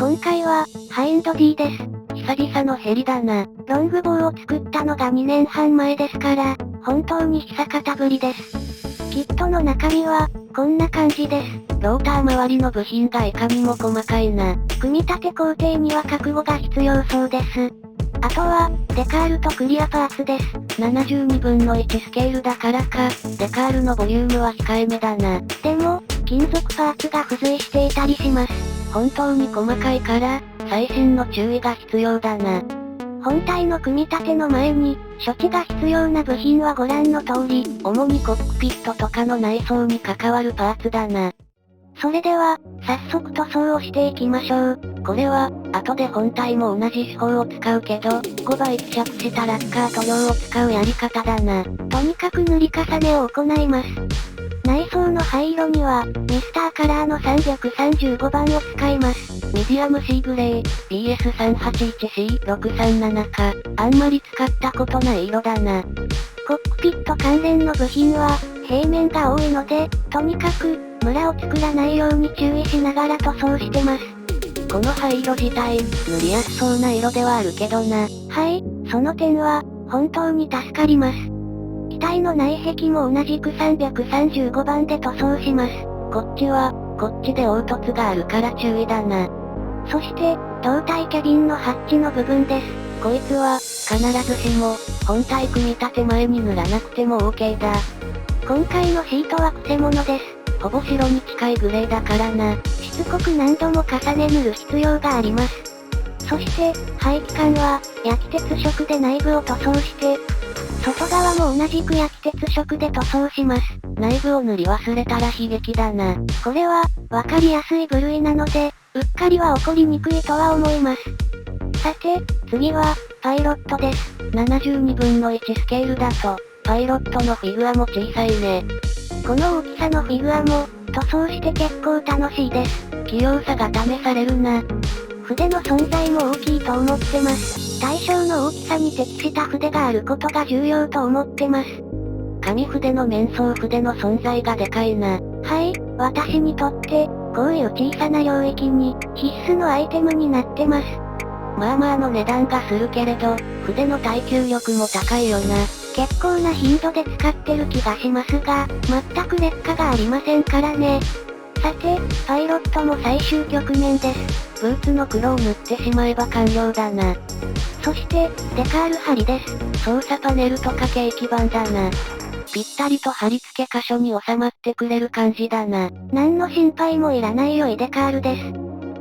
今回は、ハインド D です。久々のヘリだな。ロングボウを作ったのが2年半前ですから、本当に久方ぶりです。キットの中身は、こんな感じです。ローター周りの部品がいかにも細かいな。組み立て工程には覚悟が必要そうです。あとは、デカールとクリアパーツです。72分の1スケールだからか、デカールのボリュームは控えめだな。でも、金属パーツが付随していたりします。本当に細かいから、細心の注意が必要だな。本体の組み立ての前に、処置が必要な部品はご覧の通り、主にコックピットとかの内装に関わるパーツだな。それでは、早速塗装をしていきましょう。これは、後で本体も同じ手法を使うけど、5倍希釈したラッカー塗料を使うやり方だな。とにかく塗り重ねを行います。内装の灰色には、ミスターカラーの335番を使います。ミディアムシーグレー、PS381C637 か。あんまり使ったことない色だな。コックピット関連の部品は、平面が多いので、とにかく、ムラを作らないように注意しながら塗装してます。この灰色自体、塗りやすそうな色ではあるけどな。はい、その点は、本当に助かります。機体の内壁も同じく335番で塗装します。こっちは、こっちで凹凸があるから注意だな。そして、胴体キャビンのハッチの部分です。こいつは、必ずしも、本体組み立て前に塗らなくても OK だ。今回のシートはクセモノです。ほぼ白に近いグレーだからな。しつこく何度も重ね塗る必要があります。そして、排気管は、焼き鉄色で内部を塗装して、外側も同じく焼き鉄色で塗装します。内部を塗り忘れたら悲劇だな。これは、わかりやすい部類なので、うっかりは起こりにくいとは思います。さて、次は、パイロットです。72分の1スケールだと、パイロットのフィギュアも小さいね。この大きさのフィギュアも、塗装して結構楽しいです。器用さが試されるな。筆の存在も大きいと思ってます。対象の大きさに適した筆があることが重要と思ってます。紙筆の面相筆の存在がでかいな。はい、私にとって、こういう小さな領域に、必須のアイテムになってます。まあまあの値段がするけれど、筆の耐久力も高いよな。結構な頻度で使ってる気がしますが、全く劣化がありませんからね。さて、パイロットも最終局面です。ブーツの黒を塗ってしまえば完了だな。そして、デカール貼りです。操作パネルとか計器板だな。ぴったりと貼り付け箇所に収まってくれる感じだな。何の心配もいらない良いデカールで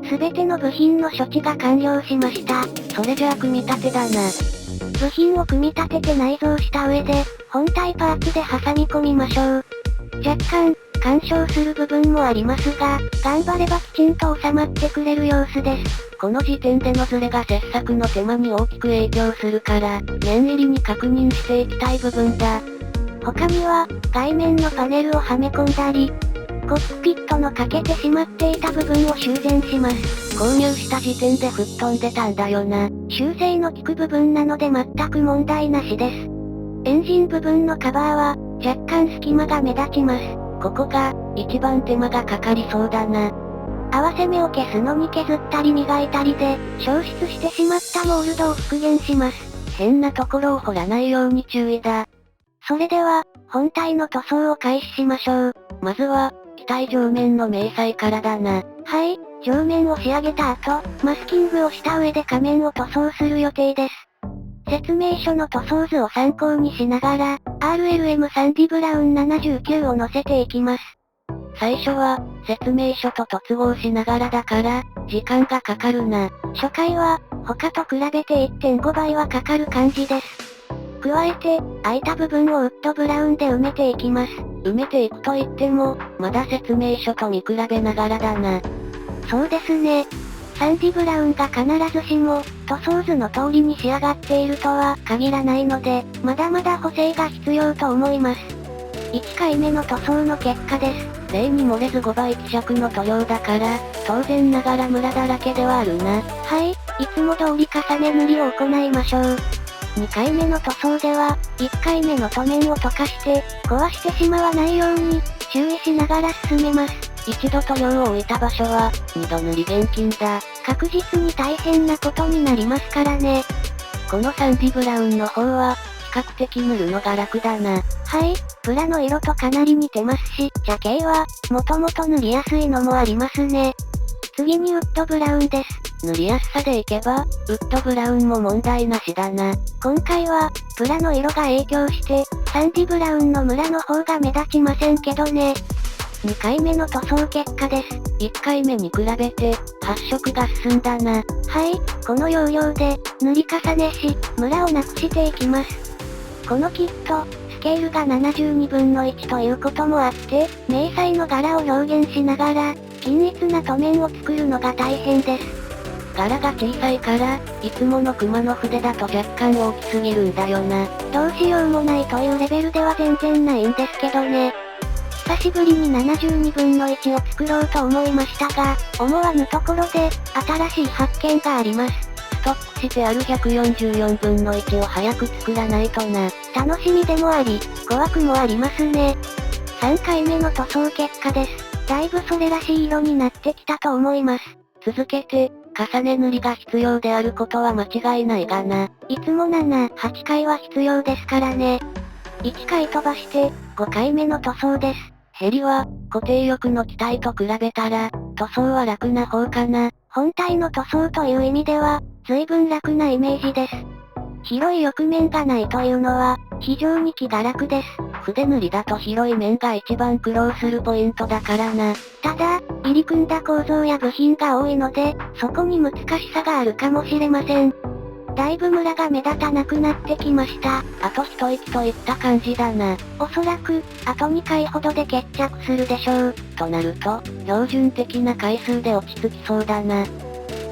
す。すべての部品の処置が完了しました。それじゃあ組み立てだな。部品を組み立てて内蔵した上で、本体パーツで挟み込みましょう。若干、干渉する部分もありますが、頑張ればきちんと収まってくれる様子です。この時点でのズレが切削の手間に大きく影響するから、念入りに確認していきたい部分だ。他には、外面のパネルをはめ込んだり、コックピットの欠けてしまっていた部分を修繕します。購入した時点で吹っ飛んでたんだよな。修正の効く部分なので全く問題なしです。エンジン部分のカバーは、若干隙間が目立ちます。ここが、一番手間がかかりそうだな。合わせ目を消すのに削ったり磨いたりで、消失してしまったモールドを復元します。変なところを掘らないように注意だ。それでは、本体の塗装を開始しましょう。まずは、機体上面の明細からだな。はい、上面を仕上げた後、マスキングをした上で仮面を塗装する予定です。説明書の塗装図を参考にしながら、RLM サンディブラウン79を乗せていきます。最初は、説明書と突合しながらだから、時間がかかるな。初回は、他と比べて 1.5 倍はかかる感じです。加えて、空いた部分をウッドブラウンで埋めていきます。埋めていくと言っても、まだ説明書と見比べながらだな。そうですね。サンディブラウンが必ずしも、塗装図の通りに仕上がっているとは限らないので、まだまだ補正が必要と思います。1回目の塗装の結果です。例に漏れず5倍希釈の塗料だから、当然ながらムラだらけではあるな。はい、いつも通り重ね塗りを行いましょう。2回目の塗装では、1回目の塗面を溶かして、壊してしまわないように、注意しながら進めます。一度塗料を置いた場所は、二度塗り厳禁だ。確実に大変なことになりますからね。このサンディブラウンの方は、比較的塗るのが楽だな。はい、プラの色とかなり似てますし、茶系は、もともと塗りやすいのもありますね。次にウッドブラウンです。塗りやすさでいけば、ウッドブラウンも問題なしだな。今回は、プラの色が影響して、サンディブラウンのムラの方が目立ちませんけどね。2回目の塗装結果です。1回目に比べて、発色が進んだな。はい、この要領で、塗り重ねし、ムラをなくしていきます。このキット、スケールが72分の1ということもあって、迷彩の柄を表現しながら、均一な塗面を作るのが大変です。柄が小さいから、いつものクマの筆だと若干大きすぎるんだよな。どうしようもないというレベルでは全然ないんですけどね。久しぶりに72分の1を作ろうと思いましたが、思わぬところで、新しい発見があります。ストックしてある144分の1を早く作らないとな。楽しみでもあり、怖くもありますね。3回目の塗装結果です。だいぶそれらしい色になってきたと思います。続けて、重ね塗りが必要であることは間違いないがな。いつも7、8回は必要ですからね。1回飛ばして、5回目の塗装です。ヘリは、固定力の機体と比べたら、塗装は楽な方かな。本体の塗装という意味では、随分楽なイメージです。広い翼面がないというのは、非常に気が楽です。筆塗りだと広い面が一番苦労するポイントだからな。ただ、入り組んだ構造や部品が多いので、そこに難しさがあるかもしれません。だいぶムラが目立たなくなってきました。あと一息といった感じだな。おそらく、あと2回ほどで決着するでしょう。となると、標準的な回数で落ち着きそうだな。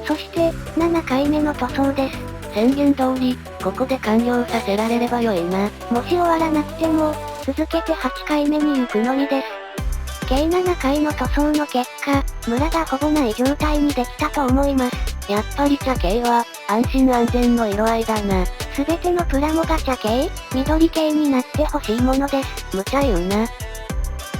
そして、7回目の塗装です。宣言通り、ここで完了させられればよいな。もし終わらなくても、続けて8回目に行くのみです。計7回の塗装の結果、ムラがほぼない状態にできたと思います。やっぱり茶系は、安心安全の色合いだな。すべてのプラモが茶系、緑系になってほしいものです。無茶言うな。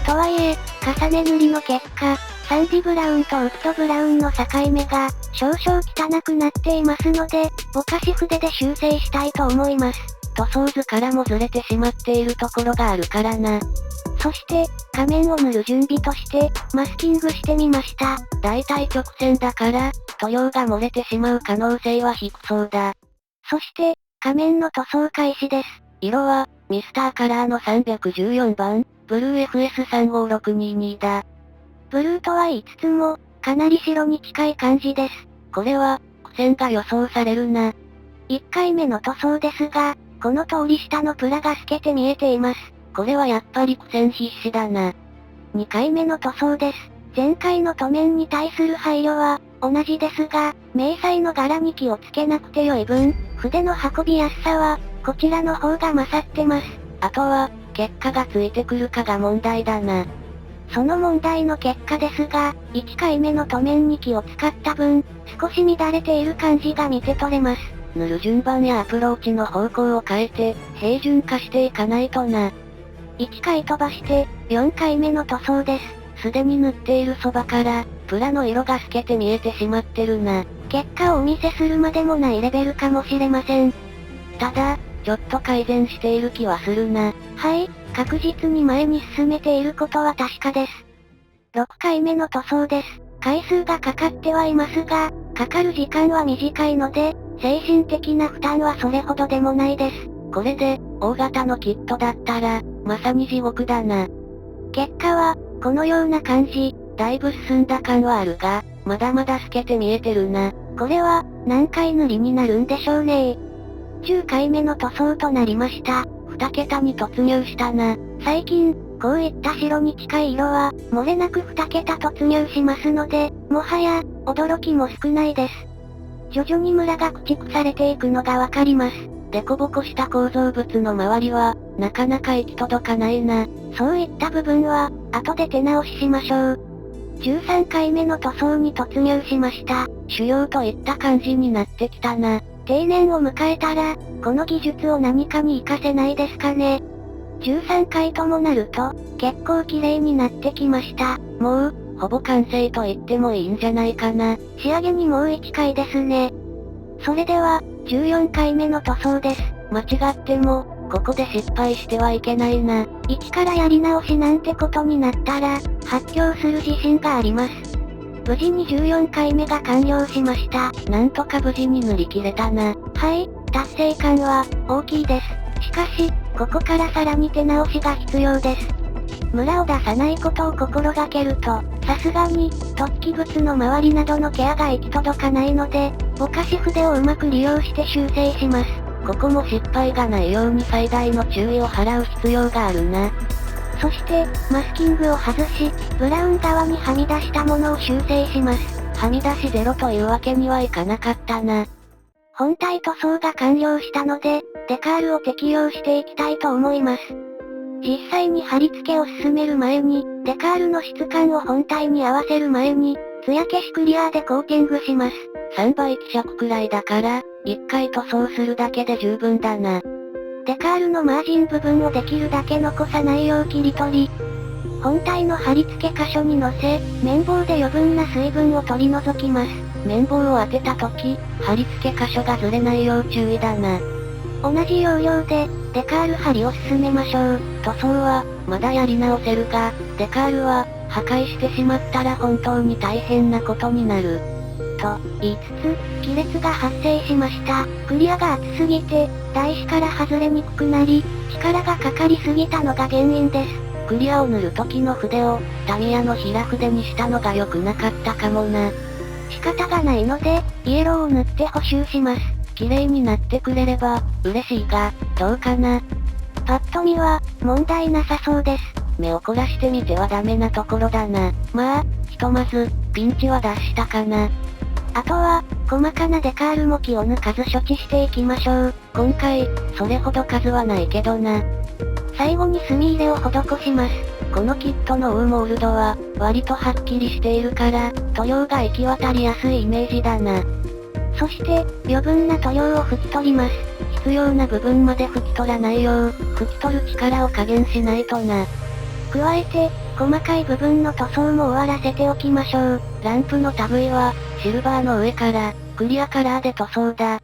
とはいえ、重ね塗りの結果、サンディブラウンとウッドブラウンの境目が、少々汚くなっていますので、ぼかし筆で修正したいと思います。塗装図からもずれてしまっているところがあるからな。そして、仮面を塗る準備として、マスキングしてみました。大体直線だから、塗料が漏れてしまう可能性は低そうだ。そして、仮面の塗装開始です。色は、ミスターカラーの314番、ブルー FS35622 だ。ブルーとは言いつつも、かなり白に近い感じです。これは、苦戦が予想されるな。1回目の塗装ですが、この通り下のプラが透けて見えています。これはやっぱり苦戦必至だな。2回目の塗装です。前回の塗面に対する配慮は、同じですが、迷彩の柄に気をつけなくて良い分、筆の運びやすさは、こちらの方が勝ってます。あとは、結果がついてくるかが問題だな。その問題の結果ですが、1回目の塗面に気を使った分、少し乱れている感じが見て取れます。塗る順番やアプローチの方向を変えて、平準化していかないとな。1回飛ばして、4回目の塗装です。すでに塗っているそばから、プラの色が透けて見えてしまってるな。結果をお見せするまでもないレベルかもしれません。ただ、ちょっと改善している気はするな。はい、確実に前に進めていることは確かです。6回目の塗装です。回数がかかってはいますが、かかる時間は短いので、精神的な負担はそれほどでもないです。これで、大型のキットだったら、まさに地獄だな。結果は、このような感じ。だいぶ進んだ感はあるが、まだまだ透けて見えてるな。これは、何回塗りになるんでしょうね。10回目の塗装となりました。2桁に突入したな。最近、こういった白に近い色は、漏れなく2桁突入しますので、もはや、驚きも少ないです。徐々にムラが駆逐されていくのがわかります。デコボコした構造物の周りは、なかなか行き届かないな。そういった部分は、後で手直ししましょう。13回目の塗装に突入しました。主要といった感じになってきたな。定年を迎えたら、この技術を何かに活かせないですかね。13回ともなると、結構綺麗になってきました。もう、ほぼ完成と言ってもいいんじゃないかな。仕上げにもう1回ですね。それでは、14回目の塗装です。間違っても、ここで失敗してはいけないな。一からやり直しなんてことになったら、発狂する自信があります。無事に14回目が完了しました。なんとか無事に塗り切れたな。はい、達成感は、大きいです。しかし、ここからさらに手直しが必要です。ムラを出さないことを心がけると、さすがに、突起物の周りなどのケアが行き届かないので、ぼかし筆をうまく利用して修正します。ここも失敗がないように最大の注意を払う必要があるな。そして、マスキングを外し、ブラウン側にはみ出したものを修正します。はみ出しゼロというわけにはいかなかったな。本体塗装が完了したので、デカールを適用していきたいと思います。実際に貼り付けを進める前に、デカールの質感を本体に合わせる前に、艶消しクリアでコーティングします。3倍希釈くらいだから、1回塗装するだけで十分だな。デカールのマージン部分をできるだけ残さないよう切り取り、本体の貼り付け箇所に乗せ、綿棒で余分な水分を取り除きます。綿棒を当てた時、貼り付け箇所がずれないよう注意だな。同じ要領で、デカール貼りを進めましょう。塗装は、まだやり直せるが、デカールは、破壊してしまったら本当に大変なことになる。と言いつつ、亀裂が発生しました。クリアが厚すぎて、台紙から外れにくくなり、力がかかりすぎたのが原因です。クリアを塗る時の筆を、タミヤの平筆にしたのが良くなかったかもな。仕方がないので、イエローを塗って補修します。綺麗になってくれれば、嬉しいが、どうかな。パッと見は、問題なさそうです。目を凝らしてみてはダメなところだな。まあ、ひとまず、ピンチは脱したかな。あとは、細かなデカールも気を抜かず処置していきましょう。今回、それほど数はないけどな。最後に墨入れを施します。このキットのウーモールドは、割とはっきりしているから、塗料が行き渡りやすいイメージだな。そして、余分な塗料を拭き取ります。必要な部分まで拭き取らないよう、拭き取る力を加減しないとな。加えて、細かい部分の塗装も終わらせておきましょう。ランプの類は、シルバーの上から、クリアカラーで塗装だ。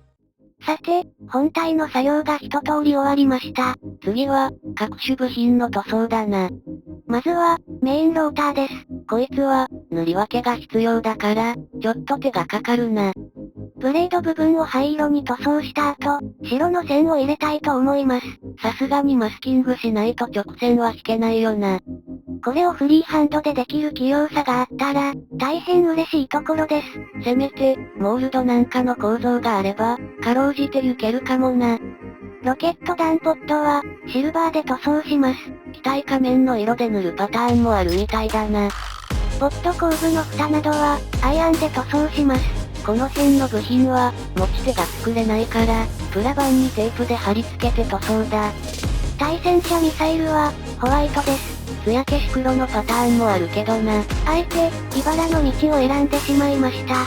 さて、本体の作業が一通り終わりました。次は、各種部品の塗装だな。まずは、メインローターです。こいつは、塗り分けが必要だから、ちょっと手がかかるな。ブレード部分を灰色に塗装した後、白の線を入れたいと思います。さすがにマスキングしないと直線は引けないよな。これをフリーハンドでできる器用さがあったら、大変嬉しいところです。せめて、モールドなんかの構造があれば、かろうじていけるかもな。ロケット弾ポットは、シルバーで塗装します。機体仮面の色で塗るパターンもあるみたいだな。ポット後部の蓋などは、アイアンで塗装します。この辺の部品は、持ち手が作れないから、プラ板にテープで貼り付けて塗装だ。対戦車ミサイルは、ホワイトです。艶消し黒のパターンもあるけどな。あえて、茨の道を選んでしまいました。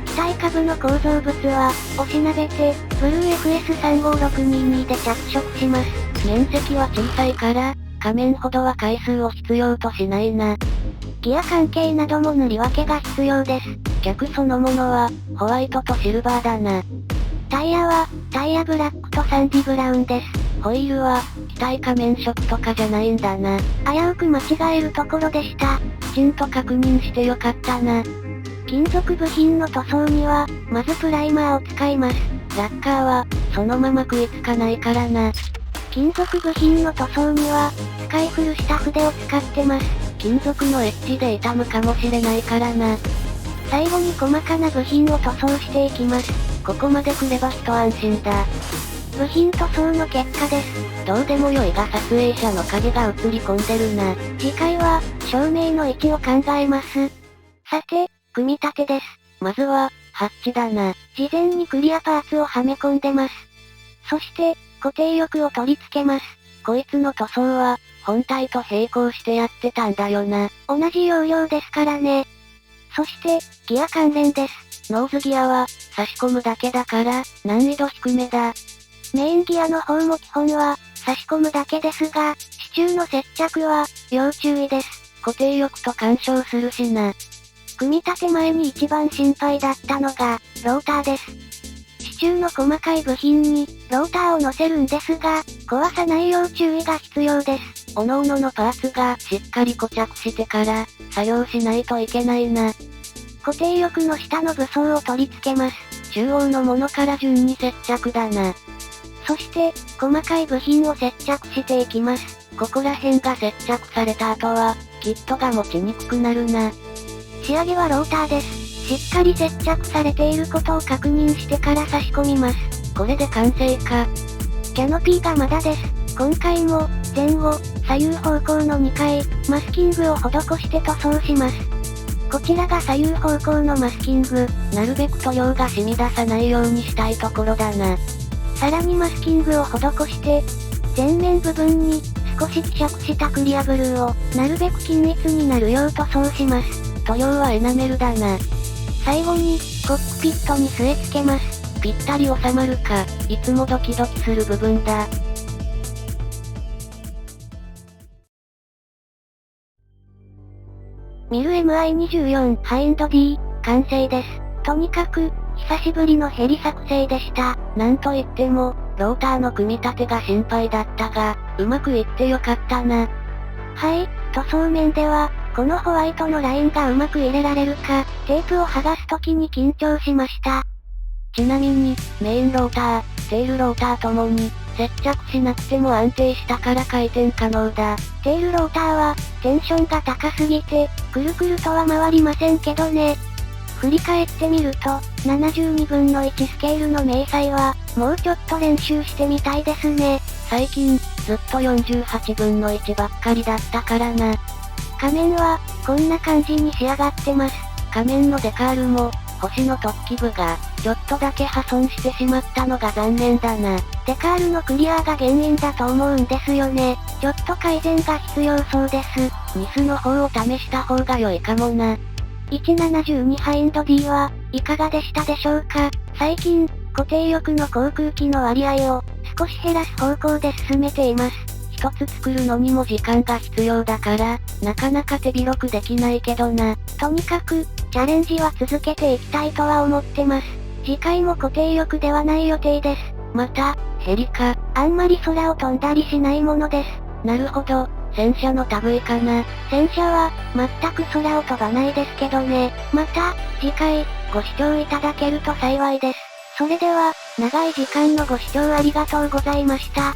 機体下部の構造物は、おしなべて、ブルー FS35622 で着色します。面積は小さいから、仮面ほどは回数を必要としないな。ギア関係なども塗り分けが必要です。客そのものは、ホワイトとシルバーだな。タイヤは、タイヤブラックとサンディブラウンです。ホイールは、機体仮面色とかじゃないんだな。危うく間違えるところでした。きちんと確認してよかったな。金属部品の塗装には、まずプライマーを使います。ラッカーは、そのまま食いつかないからな。金属部品の塗装には、使い古した筆を使ってます。金属のエッジで傷むかもしれないからな。最後に細かな部品を塗装していきます。ここまで来れば一安心だ。部品塗装の結果です。どうでもよいが撮影者の影が映り込んでるな。次回は、照明の位置を考えます。さて、組み立てです。まずは、ハッチだな。事前にクリアパーツをはめ込んでます。そして、固定翼を取り付けます。こいつの塗装は、本体と並行してやってたんだよな。同じ要領ですからね。そして、ギア関連です。ノーズギアは、差し込むだけだから、難易度低めだ。メインギアの方も基本は、差し込むだけですが、支柱の接着は、要注意です。固定翼と干渉するしな。組み立て前に一番心配だったのが、ローターです。支柱の細かい部品に、ローターを乗せるんですが、壊さないよう注意が必要です。各々のパーツがしっかり固着してから、作業しないといけないな。固定翼の下の武装を取り付けます。中央のものから順に接着だな。そして、細かい部品を接着していきます。ここら辺が接着された後は、キットが持ちにくくなるな。仕上げはローターです。しっかり接着されていることを確認してから差し込みます。これで完成か。キャノピーがまだです。今回も、前後、左右方向の2回、マスキングを施して塗装します。こちらが左右方向のマスキング。なるべく塗料が染み出さないようにしたいところだな。さらにマスキングを施して、前面部分に、少し希釈したクリアブルーを、なるべく均一になるよう塗装します。塗料はエナメルだな。最後に、コックピットに据え付けます。ぴったり収まるか、いつもドキドキする部分だ。ミル MI24 ハインド D、完成です。とにかく、久しぶりのヘリ作成でした。なんといっても、ローターの組み立てが心配だったが、うまくいってよかったな。はい、塗装面では、このホワイトのラインがうまく入れられるか、テープを剥がす時に緊張しました。ちなみに、メインローター、テールローターともに、接着しなくても安定したから回転可能だ。テールローターは、テンションが高すぎて、くるくるとは回りませんけどね。振り返ってみると、72分の1スケールの明細は、もうちょっと練習してみたいですね。最近、ずっと48分の1ばっかりだったからな。仮面は、こんな感じに仕上がってます。仮面のデカールも、星の突起部が、ちょっとだけ破損してしまったのが残念だな。デカールのクリアが原因だと思うんですよね。ちょっと改善が必要そうです。ニスの方を試した方が良いかもな。172ハインド D は、いかがでしたでしょうか。最近、固定翼の航空機の割合を、少し減らす方向で進めています。一つ作るのにも時間が必要だから、なかなか手広くできないけどな。とにかく、チャレンジは続けていきたいとは思ってます。次回も固定翼ではない予定です。また、ヘリか。あんまり空を飛んだりしないものです。なるほど、戦車の類かな。戦車は、全く空を飛ばないですけどね。また、次回、ご視聴いただけると幸いです。それでは、長い時間のご視聴ありがとうございました。